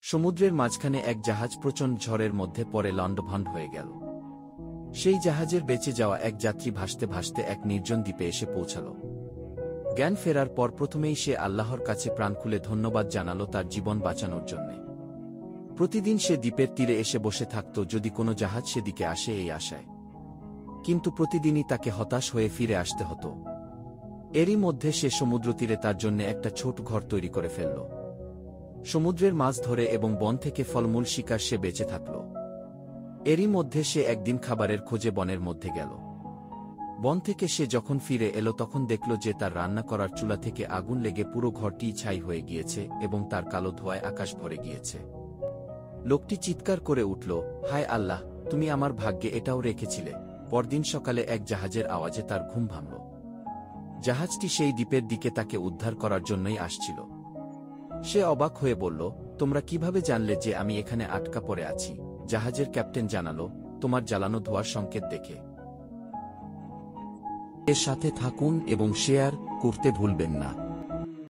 সমুদ্রের মাঝখানে এক জাহাজ প্রচণ্ড ঝড়ের মধ্যে পড়ে লণ্ডভণ্ড হয়ে গেল। সেই জাহাজের বেঁচে যাওয়া এক যাত্রী ভাসতে ভাসতে এক নির্জন দ্বীপে এসে পৌঁছাল। জ্ঞান ফেরার পর প্রথমেই সে আল্লাহর কাছে প্রাণ খুলে ধন্যবাদ জানাল তার জীবন বাঁচানোর জন্যে। প্রতিদিন সে দ্বীপের তীরে এসে বসে থাকত যদি কোনো জাহাজ সেদিকে আসে এই আশায়, কিন্তু প্রতিদিনই তাকে হতাশ হয়ে ফিরে আসতে হতো। এরই মধ্যে সে সমুদ্রতীরে তার জন্য একটা ছোট ঘর তৈরি করে ফেলল। সমুদ্রের মাছ ধরে এবং বন থেকে ফলমূল শিকার সে বেঁচে থাকল। এরই মধ্যে সে একদিন খাবারের খোঁজে বনের মধ্যে গেল। বন থেকে সে যখন ফিরে এলো তখন দেখল যে তার রান্না করার চুলা থেকে আগুন লেগে পুরো ঘরটি ছাই হয়ে গিয়েছে এবং তার কালো ধোঁয়ায় আকাশ ভরে গিয়েছে। লোকটি চিৎকার করে উঠল, হায় আল্লাহ, তুমি আমার ভাগ্যে এটাও রেখেছিলে। পরদিন সকালে এক জাহাজের আওয়াজে তার ঘুম ভাঙল। জাহাজটি সেই দ্বীপের দিকে তাকে উদ্ধার করার জন্যই আসছিল। সে অবাক হয়ে বলল, তোমরা কিভাবে জানলে যে আমি এখানে আটকা পড়ে আছি? জাহাজের ক্যাপ্টেন জানালো, তোমার জ্বালানো ধোঁয়ার সংকেত দেখে। এর সাথে থাকুন এবং শেয়ার করতে ভুলবেন না।